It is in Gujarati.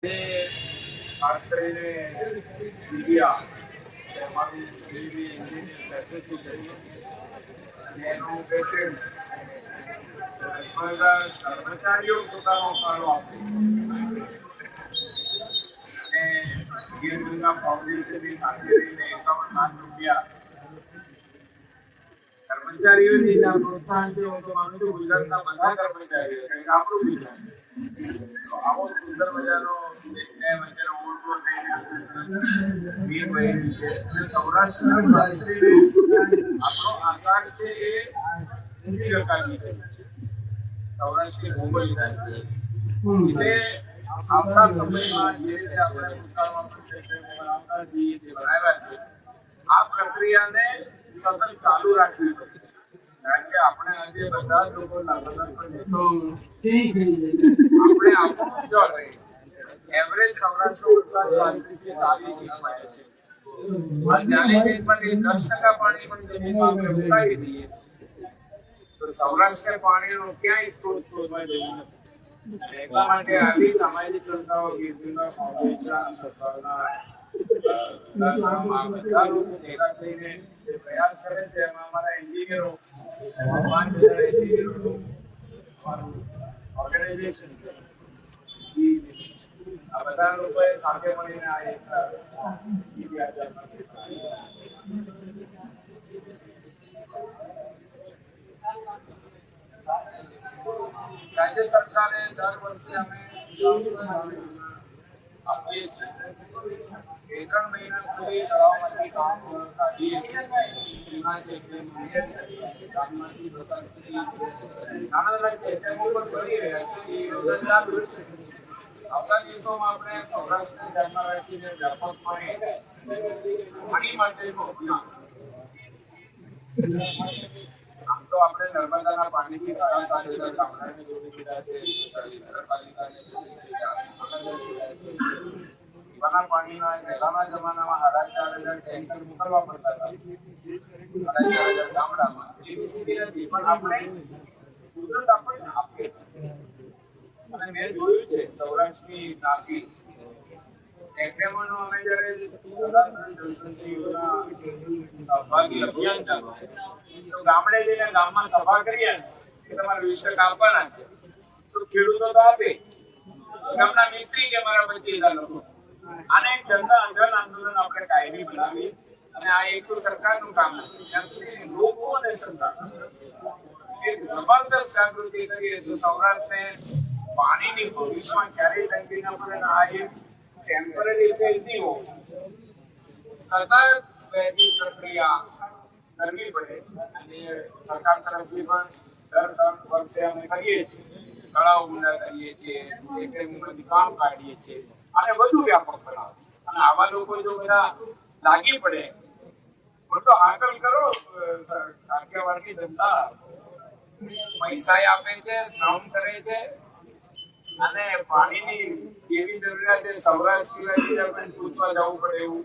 ખાસ કરીને મીડિયા અમારું એવી એન્જિનિયર ફેસિલિટી કરીએ અને એનું પેટર્ન કર્મચારીઓ પોતાનો ફાળો આપે અને ગીર ગંગા ફાઉન્ડેશનની સાથે રહીને 51 લાખ રૂપિયા કર્મચારીઓની પ્રોત્સાહન છે. હું તો માનું છું ગુજરાતના બધા કર્મચારીઓ આપણું ગુજરાત આવો સુંદર મજાનો સૌરાષ્ટ્રના આપણો આકાર છે એ ઊંચી રકાબી છે. સૌરાષ્ટ્રની ભૂગોળ એટલે આવતા સમયમાં જે રીતે આપણે બનાવતા જઈએ છીએ બનાવ્યા છે આ પ્રક્રિયાને સતત ચાલુ રાખવી પડશે. કારણ કે આપણે આજે બધા જ લોકો આપણે આપણું જળ એવરેજ સૌરાષ્ટ્ર વરસાદ 35 થી 40 ઇંચ પડે છે. જાણે કે પણ 10% પાણી પણ જમીનમાં આપણે ઉતારી દઈએ તો સૌરાષ્ટ્ર પાણીનો ક્યાંય સ્ત્રોત શોધવા જેવું નથી. એટલા માટે આવી સામાજિક સંસ્થાઓ ગીર ગંગા ફાઉન્ડેશન બધા લોકો ભેગા થઈને જે પ્રયાસ કરે છે એમાં અમારા એન્જિનિયરો 5 એન્જિનિયરોનું ઓર્ગેનાઇઝેશન છે. આ બધા લોકોએ સાથે મળીને આ એક રાજ્ય સરકારે દર વર્ષે અમે આપીએ છીએ. 2-3 મહિના સુધી તળાવમાંથી કામ કાઢીએ છીએ. એમાં ચેકડેમ ગામમાંથી પસાર થઈ નાના નાના ચેકડેમો પણ બની રહ્યા છે. એ યોજના ચાલુ છે. આવતા દિવસોમાં આપણે સૌરાષ્ટ્રને ધ્યાનમાં રાખીને વ્યાપકપણે પાણી માટેનો અભિયાન આમ તો આપણે નર્મદાના પાણીથી 7,500 ગામડાને જોડી દીધા છે. નગરપાલિકાને જોડી છે. પીવાના પાણીના પહેલાના જમાનામાં 4,500 ટેન્કર મોકલવા પડતા હતા 4,500 ગામડામાં. એવી સ્થિતિ નથી પણ આપણે કુદરત આપણને આપે છે. અને મેં જોયું છે સૌરાષ્ટ્રની નાસી ચેકડેમોનો અમે જ્યારે સદાનંદ જળસંચય યોજના સહભાગી અભિયાન ચાલુ તો ગામડે જઈને ગામમાં સભા કરીએ કે તમારે 20% આપવાના છે તો ખેડૂતો તો આપે. ગામના મિસ્ત્રી કે મારા 25,000 લોકો આને એક જન આંદોલન આપણે કાયમી બનાવી અને આ એક તો સરકારનું કામ નથી ત્યાં સુધી લોકો અને સરકાર એક જબરદસ્ત જાગૃતિ કરીએ તો સૌરાષ્ટ્રને પાણીની ભવિષ્યમાં ક્યારેય તંગી ન પડે. આ એક ટેમ્પરરી ફેઝ નહીં હોય સતત વહેતી પ્રક્રિયા કરવી પડે અને સરકાર તરફથી પણ દર 3 વર્ષે અમે કરીએ છીએ. તળાવ ઊંડા કરીએ છીએ, ચેકડેમોમાંથી કામ કાઢીએ છીએ અને વધુ વ્યાપક બનાવે અને આવા લોકો જો બધા લાગી પડે તો આકલ કરો. કાઠિયાવાડની જનતા પૈસા આપે છે, શ્રમ કરે છે અને પાણીની કેવી જરૂરિયાત છે સૌરાષ્ટ્ર સિવાય બીજા પણ પૂછવા જવું પડે એવું